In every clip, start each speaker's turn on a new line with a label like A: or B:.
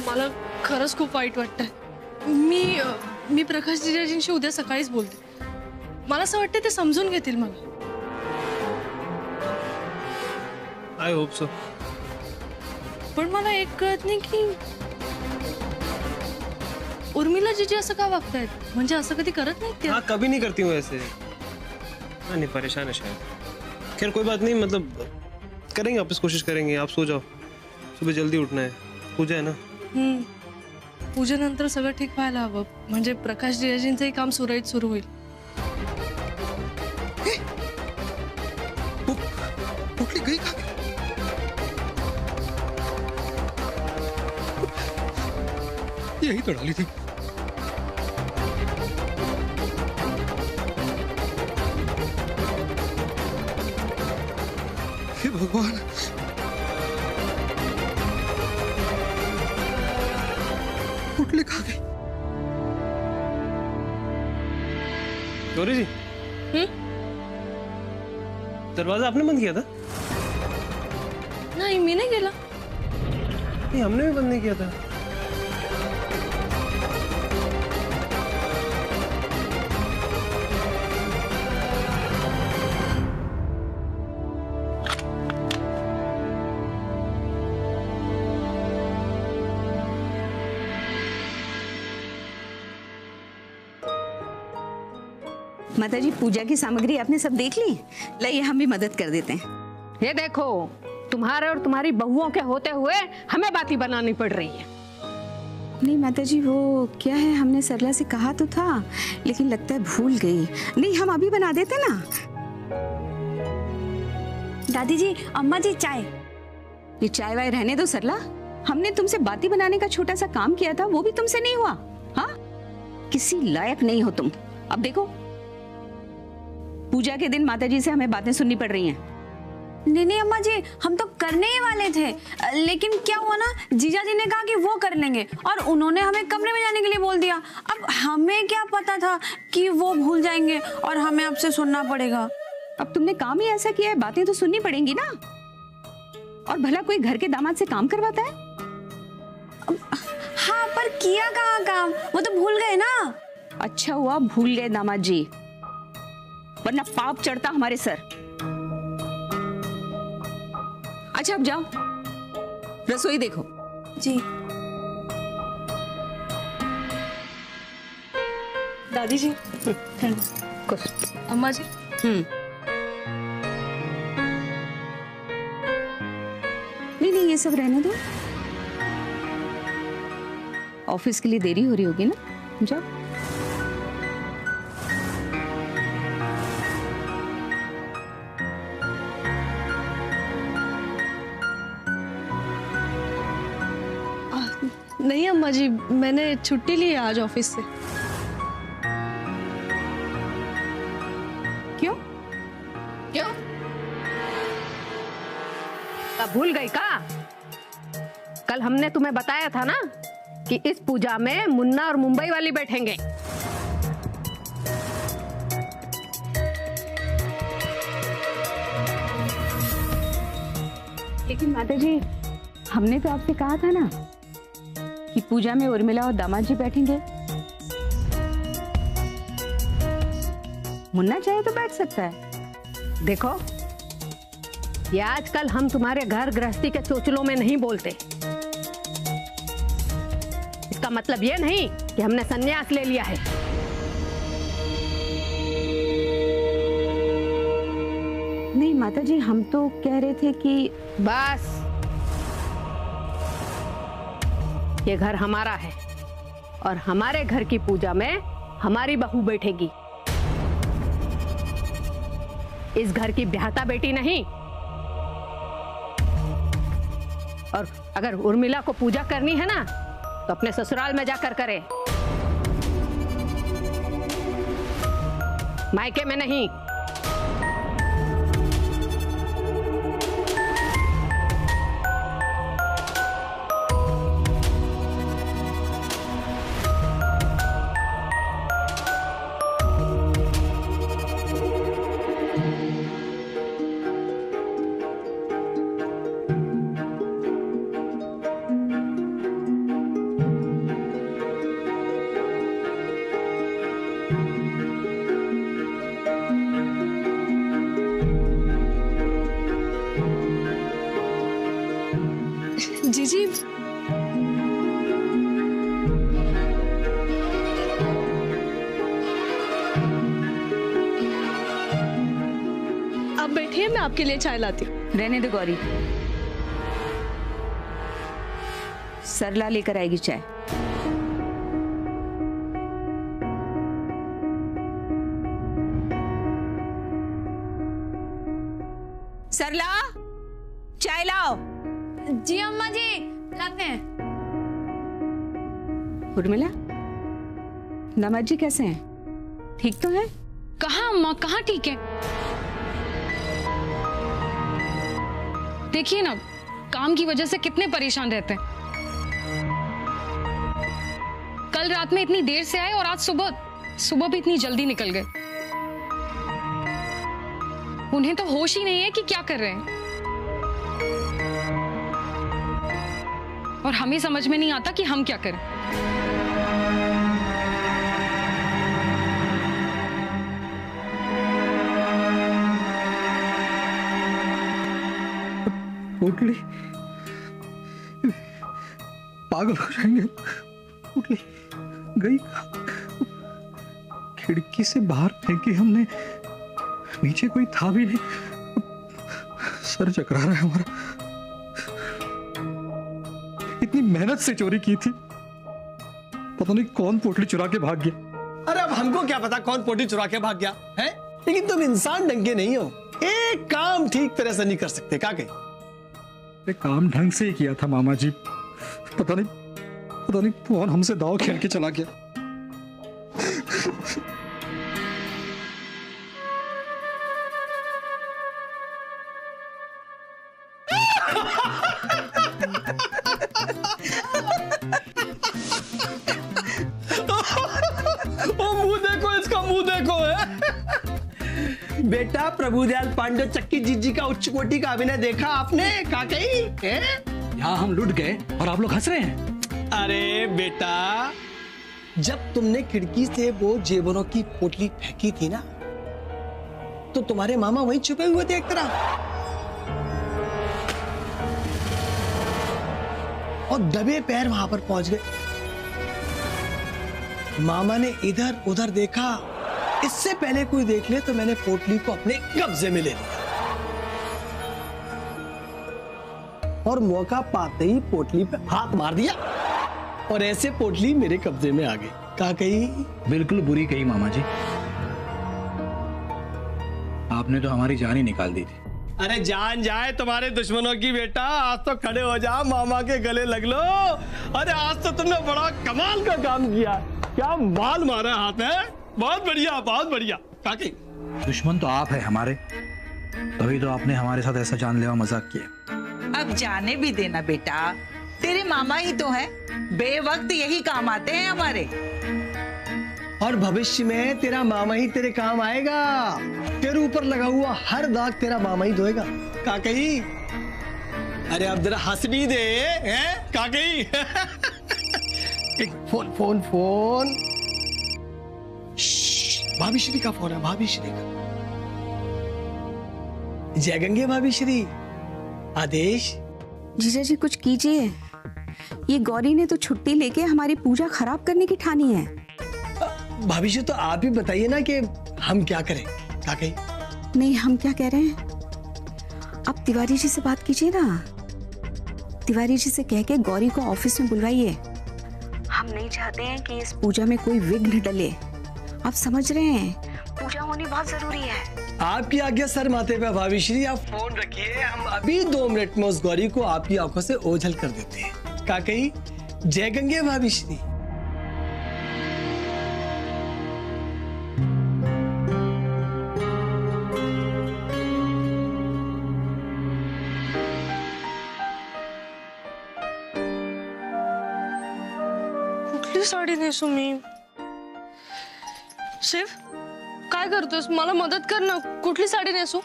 A: मला खरंच खूप वाईट वाटतंय। मी प्रकाश जिजाजींशी उद्या सकाळीच बोलते। मला असं वाटतं ते समजून घेतील मला।
B: I hope so.
A: पण मला एक कळत नाही की उर्मिला जीजी असं का वागतायत? म्हणजे असं कधी करत नाहीत ते?
B: हाँ, कभी नहीं करती हूँ ऐसे। हाँ, नहीं परेशान है शायद। खैर कोई बात नहीं, मतलब करेंगे, वापस कोशिश करेंगे। आप सो जाओ, सुबह जल्दी उठना है, पूजा है ना।
A: पूजेनंतर सगळं ठीक व्हायला हवं, म्हणजे प्रकाश जिजाजींचंही काम सुरळीत सुरू होईल।
C: पुटली गई कहाँ? यही तो डाली थी। हे भगवान, पुटली कहाँ गई?
B: गौरी जी, दरवाजा आपने बंद किया था?
A: नहीं, मी नहीं केला।
B: नहीं, हमने भी बंद नहीं किया था।
D: माताजी, पूजा की सामग्री आपने सब देख ली? लाइए हम भी मदद कर देते हैं।
E: ये देखो, तुम्हारे और तुम्हारी बहुओं के होते हुए हमें बाती बनानी पड़ रही है।
D: नहीं माताजी, वो क्या है, हमने सरला से कहा तो था, लेकिन लगता है भूल गई। नहीं, हम अभी बना देते ना।
F: दादी जी, अम्मा जी, चाय।
D: ये चाय वाय रहने दो सरला। हमने तुमसे बाती बनाने का छोटा सा काम किया था, वो भी तुमसे नहीं हुआ। हाँ, किसी लायक नहीं हो तुम। अब देखो, पूजा के दिन माताजी से हमें बातें सुननी पड़ रही हैं।
F: नहीं नहीं अम्मा जी, हम तो करने ही वाले थे, लेकिन क्या हुआ ना, जीजा जी ने कहा कि वो कर लेंगे और उन्होंने हमें कमरे में जाने के लिए बोल दिया। अब हमें क्या पता था कि वो भूल जाएंगे और हमें आपसे सुनना पड़ेगा।
D: अब तुमने काम ही ऐसा किया है, बातें तो सुननी पड़ेंगी ना। और भला कोई घर के दामाद से काम करवाता है?
F: हाँ, पर किया कहाँ काम, वो तो भूल गए ना।
D: अच्छा हुआ भूल गए दामाद जी, वरना पाप चढ़ता हमारे सर। अच्छा अब जाओ, रसोई देखो।
F: जी।
A: दादी जी,
E: कुछ
A: अम्मा जी।
D: नहीं नहीं, ये सब रहने दो। ऑफिस के लिए देरी हो रही होगी ना, जाओ।
A: नहीं अम्मा जी, मैंने छुट्टी ली है आज ऑफिस से।
D: क्यों?
E: क्यों? अब भूल गई का? कल हमने तुम्हें बताया था ना कि इस पूजा में मुन्ना और मुंबई वाली बैठेंगे।
D: लेकिन माताजी, हमने तो आपसे कहा था ना कि पूजा में उर्मिला और दामाद जी बैठेंगे। मुन्ना चाहे तो बैठ सकता है।
E: देखो, ये आजकल हम तुम्हारे घर गृहस्थी के चोचलों में नहीं बोलते। इसका मतलब ये नहीं कि हमने संन्यास ले लिया है।
D: नहीं माताजी, हम तो कह रहे थे कि
E: बस, ये घर हमारा है और हमारे घर की पूजा में हमारी बहू बैठेगी। इस घर की ब्याहता बेटी नहीं। और अगर उर्मिला को पूजा करनी है ना, तो अपने ससुराल में जाकर करे, मायके में नहीं।
A: आप बैठिए, मैं आपके लिए चाय लाती हूँ।
D: रहने दो गौरी, सरला लेकर आएगी चाय। सरला, चाय लाओ।
F: जी अम्मा जी, लाते हैं।
D: उर्मिला, नमज जी कैसे हैं? ठीक तो है?
A: कहाँ अम्मा, कहाँ ठीक है? देखिए ना, काम की वजह से कितने परेशान रहते हैं। कल रात में इतनी देर से आए और आज सुबह भी इतनी जल्दी निकल गए। उन्हें तो होश ही नहीं है कि क्या कर रहे हैं, और हमें समझ में नहीं आता कि हम क्या करें।
C: पोटली पागल हो जाएंगे। पोटली गई, खिड़की से बाहर फेंकी हमने, नीचे कोई था भी नहीं। सर चकरा रहा है हमारा। इतनी मेहनत से चोरी की थी, पता नहीं कौन पोटली चुरा के भाग गया।
G: अरे अब हमको क्या पता कौन पोटली चुरा के भाग गया है, लेकिन तुम इंसान ढंग के नहीं हो, एक काम ठीक तरह से नहीं कर सकते। क्या कहे?
C: काम ढंग से ही किया था मामा जी, पता नहीं कौन हमसे दाव खेल के चला गया।
G: मुंह देखो, इसका मुंह देखो है। बेटा प्रभुदयाल पांडे चक्की जीजी का उच्च कोटि का अभिनय देखा आपने? का कही है?
C: यहाँ हम लुट गए और आप लोग हंस रहे हैं।
G: अरे बेटा, जब तुमने खिड़की से वो जेवरों की पोटली फेंकी थी ना, तो तुम्हारे मामा वहीं छुपे हुए थे एक तरह, और दबे पैर वहां पर पहुंच गए। मामा ने इधर उधर देखा, इससे पहले कोई देख ले तो मैंने पोटली को अपने कब्जे में ले लिया, और मौका पाते ही पोटली पे हाथ मार दिया, और ऐसे पोटली मेरे कब्जे में आ गई। कहा कही?
H: बिल्कुल बुरी कही मामा जी, आपने तो हमारी जान ही निकाल दी थी।
G: अरे जान जाए तुम्हारे दुश्मनों की बेटा, आज तो खड़े हो जा, मामा के गले लग लो। अरे आज तो तुमने बड़ा कमाल का काम किया, क्या माल मारा हाथ में, बहुत बढ़िया बहुत बढ़िया। काकी
H: दुश्मन तो आप है हमारे, तभी तो आपने हमारे साथ ऐसा जानलेवा मजाक किया।
I: अब जाने भी देना बेटा, तेरे मामा ही तो हैं, बेवक्त यही काम आते हैं हमारे।
G: और भविष्य में तेरा मामा ही तेरे काम आएगा, तेरे ऊपर लगा हुआ हर दाग तेरा मामा ही धोएगा। काकी अरे अब जरा हंस भी दे, हैं काकी? एक फोन फोन फोन, भाभी श्री का फोन है, भाभी श्री का। जय गंगे भाभी श्री, आदेश।
D: जीजा जी कुछ कीजिए, ये गौरी ने तो छुट्टी लेके हमारी पूजा खराब करने की ठानी है।
G: भाभी जी तो आप ही बताइए ना कि हम क्या करें? क्या कहें?
D: नहीं, हम क्या कह रहे हैं, आप तिवारी जी से बात कीजिए ना। तिवारी जी से कह के गौरी को ऑफिस में बुलवाइए। हम नहीं चाहते हैं कि इस पूजा में कोई विघ्न डले। आप समझ रहे हैं, पूजा होनी बहुत जरूरी है।
G: आपकी आज्ञा सर माथे पे भाभी श्री, आप फोन रखिए, हम अभी 2 मिनट में उस गौरी को आपकी आंखों से ओझल कर देते हैं। क्या कही? जय गंगे भाभी श्री।
A: कुठली साडी नेसू मी? शिव, काय करतोस? मला मदत कर ना, कुठली साडी नेसू?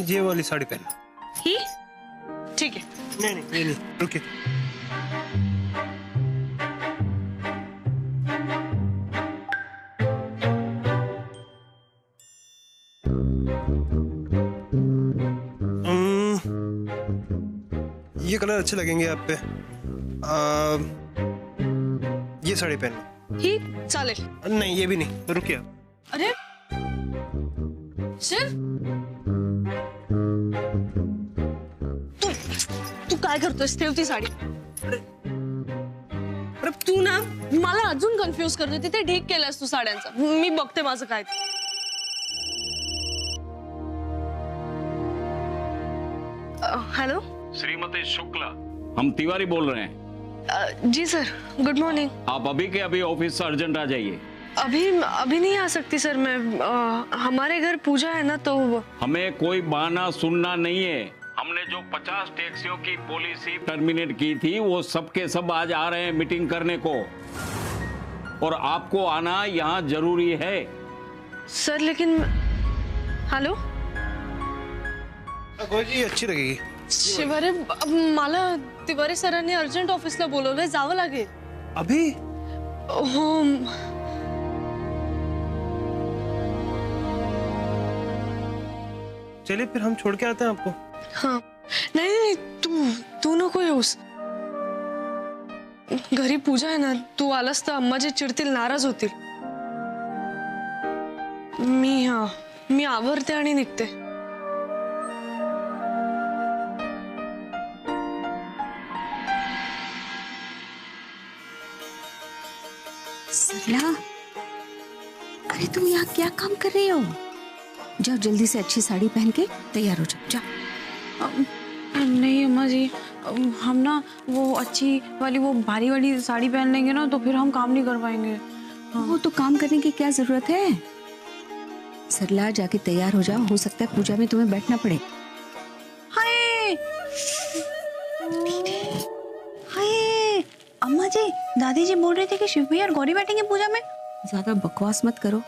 B: ये वाली साड़ी पहन लो।
A: ही? ठीक है।
B: नहीं, रुकिए। ये कलर अच्छे लगेंगे आप पे। ये साड़ी पहन लो।
A: ही चालेल.
B: नहीं ये भी नहीं, रुकिए.
A: अरे शिव, तू काय करतोयस? ठेव ती साडी. अरे तू ना मला अजून कन्फ्युज करतोय. तिथे ढीक केलास तू साड्यांचा. मी बघते माझं काय. हेलो
J: श्रीमती शुक्ला, हम तिवारी बोल रहे हैं.
A: जी सर, गुड मॉर्निंग.
J: आप अभी के अभी ऑफिस से अर्जेंट आ जाइए.
A: अभी नहीं आ सकती सर मैं. हमारे घर पूजा है ना, तो
J: हमें कोई बहाना सुनना नहीं है. हमने जो 50 टैक्सियों की पॉलिसी टर्मिनेट की थी वो सब के सब आज आ रहे हैं मीटिंग करने को, और आपको आना यहाँ जरूरी है.
A: सर लेकिन हेलो
B: जी अच्छी लगेगी.
A: शिवारे, मला तिवारी सरांनी अर्जंट ऑफिसला बोलवलंय, जावं लागेल.
B: अभी?
A: हो.
B: चलिए फिर हम छोड़ के आते हैं आपको.
A: हाँ. नहीं, तू नको येऊस. घरी पूजा आहे ना, तू आलास तर अम्माजी चिडतील, नाराज होतील. मी आवरते आणि निघते.
D: सरला, अरे तुम यहाँ क्या काम कर रही हो? जाओ जल्दी से अच्छी साड़ी पहन के तैयार हो जाओ. जाओ.
F: नहीं अम्मा जी, हम ना वो अच्छी वाली, वो भारी वाली साड़ी पहन लेंगे ना तो फिर हम काम नहीं कर पाएंगे.
D: वो तो काम करने की क्या जरूरत है? सरला, जाके तैयार हो जाओ. हो सकता है पूजा में तुम्हें बैठना पड़े.
F: हाय हाय, अम्मा जी, दादी जी बोल रहे थे कि शिव भैया और गौरी बैठेंगे पूजा में.
D: ज्यादा बकवास मत करो.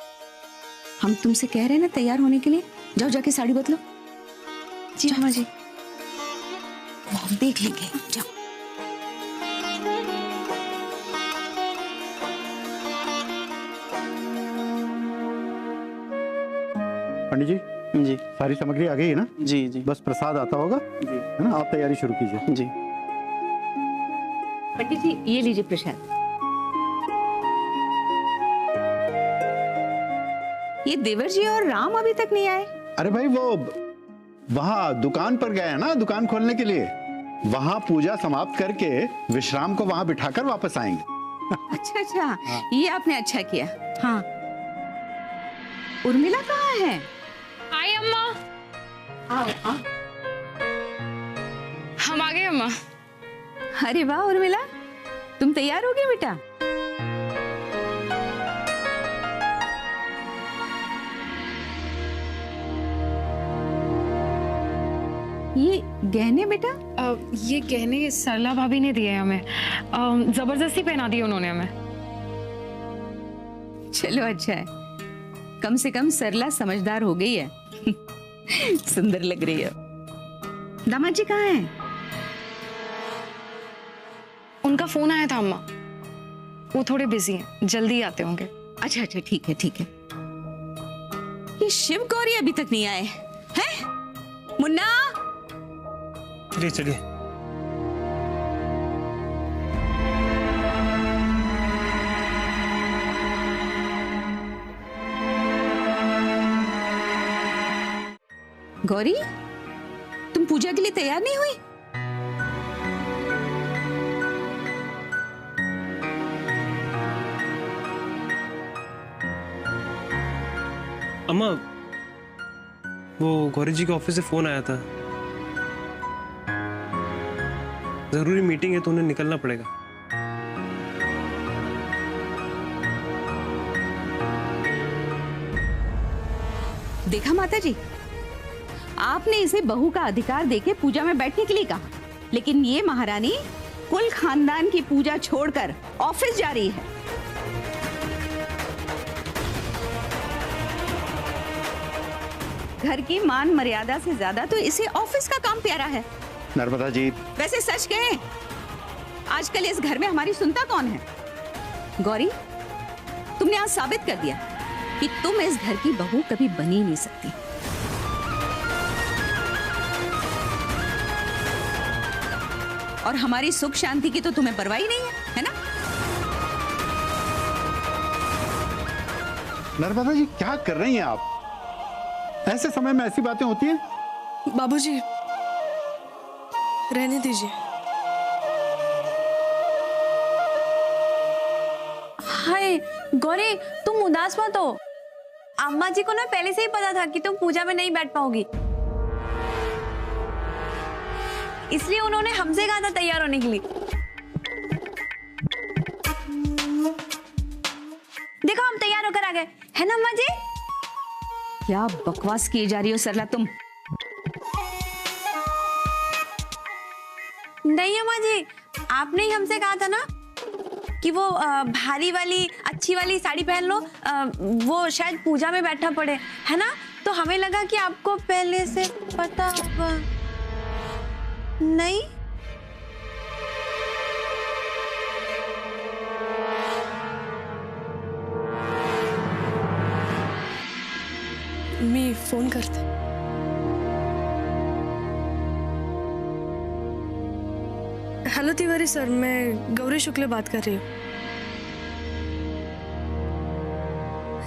D: हम तुमसे कह रहे हैं ना तैयार होने के लिए. जाओ जाके साड़ी बदलो.
F: जी अम्मा जी.
D: वो हम देख लेंगे. जाओ.
K: पंडित जी.
L: जी.
K: सारी सामग्री आ गई है ना?
L: जी जी.
K: बस प्रसाद आता होगा
L: जी.
K: है ना? आप तैयारी शुरू कीजिए.
L: जी.
D: पंडित जी, ये लीजिए प्रसाद. ये देवर जी और राम अभी तक नहीं आए.
K: अरे भाई वो वहाँ दुकान पर गए हैं ना, दुकान खोलने के लिए. वहाँ पूजा समाप्त करके विश्राम को वहाँ बिठाकर वापस आएंगे.
D: अच्छा अच्छा. हाँ. ये आपने अच्छा किया.
F: हाँ.
D: उर्मिला कहाँ है?
M: आई अम्मा.
D: आओ आओ.
M: हम आ गए अम्मा.
D: अरे वाह उर्मिला, तुम तैयार हो गई बेटा? ये गहने बेटा?
M: ये गहने सरला भाभी ने दिए हमें. जबरदस्ती पहना दिए उन्होंने हमें.
D: चलो अच्छा है, कम से कम सरला समझदार हो गई है. सुंदर लग रही है. दामाद जी कहाँ हैं?
M: उनका फोन आया था अम्मा, वो थोड़े बिजी हैं, जल्दी आते होंगे.
D: अच्छा अच्छा, ठीक है ठीक है. ये शिव गौरी अभी तक नहीं आए हैं? मुन्ना,
B: चलिए चलिए.
D: गौरी, तुम पूजा के लिए तैयार नहीं हुई?
B: अम्मा, वो गौरी जी के ऑफिस से फोन आया था. जरूरी मीटिंग है तो उन्हें निकलना पड़ेगा.
D: देखा माता जी, आपने इसे बहू का अधिकार देके पूजा में बैठने के लिए कहा, लेकिन ये महारानी कुल खानदान की पूजा छोड़कर ऑफिस जा रही है. घर की मान मर्यादा से ज्यादा तो इसे ऑफिस का काम प्यारा है.
K: नर्मदा जी,
D: वैसे सच कहें, आजकल इस घर में हमारी सुनता कौन है? गौरी, तुमने आज साबित कर दिया कि तुम इस घर की बहू कभी बन ही नहीं सकती. और हमारी सुख शांति की तो तुम्हें परवाह ही नहीं है, है ना?
K: नर्मदा जी क्या कर रही हैं आप? ऐसे समय में ऐसी बातें होती हैं?
A: बाबूजी, रहने दीजिए।
F: हाय गौरी, तुम उदास मत हो। अम्मा जी को ना पहले से ही पता था कि तुम पूजा में नहीं बैठ पाओगी, इसलिए उन्होंने हमसे कहा था तैयार होने के लिए। देखो हम तैयार होकर आ गए, है ना अम्मा जी?
D: क्या बकवास किए जा रही हो सरला तुम?
F: नहीं अम्मा जी, आपने ही हमसे कहा था ना कि वो भारी वाली अच्छी वाली साड़ी पहन लो, वो शायद पूजा में बैठा पड़े, है ना? तो हमें लगा कि आपको पहले से पता होगा। नहीं?
A: मी फोन करते। हेलो तिवारी सर, मैं गौरी शुक्ला बात कर रही हूँ।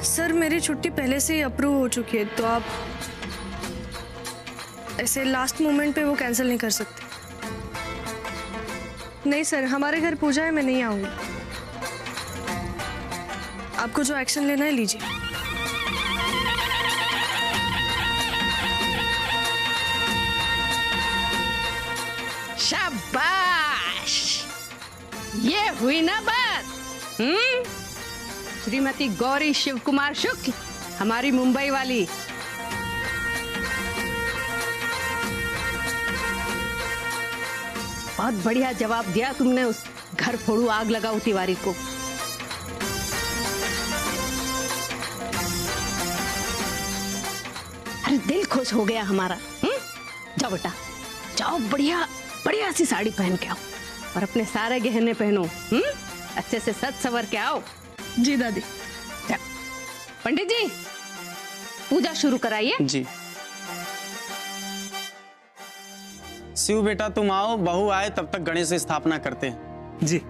A: सर मेरी छुट्टी पहले से ही अप्रूव हो चुकी है, तो आप ऐसे लास्ट मोमेंट पे वो कैंसिल नहीं कर सकते। नहीं सर, हमारे घर पूजा है, मैं नहीं आऊंगी। आपको जो एक्शन लेना है लीजिए।
E: शाबाश, ये हुई ना बात। श्रीमती गौरी शिव कुमार शुक्ल, हमारी मुंबई वाली। बहुत बढ़िया जवाब दिया तुमने उस घर फोड़ू आग लगाओ तिवारी को। अरे दिल खुश हो गया हमारा। जाओ बेटा, जाओ, बढ़िया बढ़िया सी साड़ी पहन के आओ और अपने सारे गहने पहनो। अच्छे से सज सवर के आओ।
A: जी दादी।
E: पंडित जी, पूजा शुरू कराइए।
L: जी। शिव बेटा तुम आओ, बहू आए तब तक गणेश की स्थापना करते हैं।
C: जी।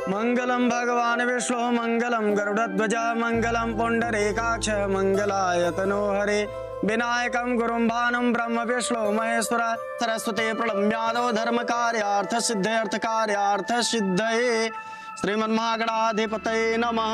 L: मंगलम भगवान विष्णु मंगलम गरुड़ध्वज मंगलम पुंडरीकाक्ष मंगलाय तनोहरे विनायकम गुरुं भानुं ब्रह्म विष्णु महेश्वर सरस्वती प्रणम्यादो धर्म कार्यार्थ सिद्धे अर्थ कार्यार्थ सिद्धये श्रीमन्महागणाधिपतये नमः।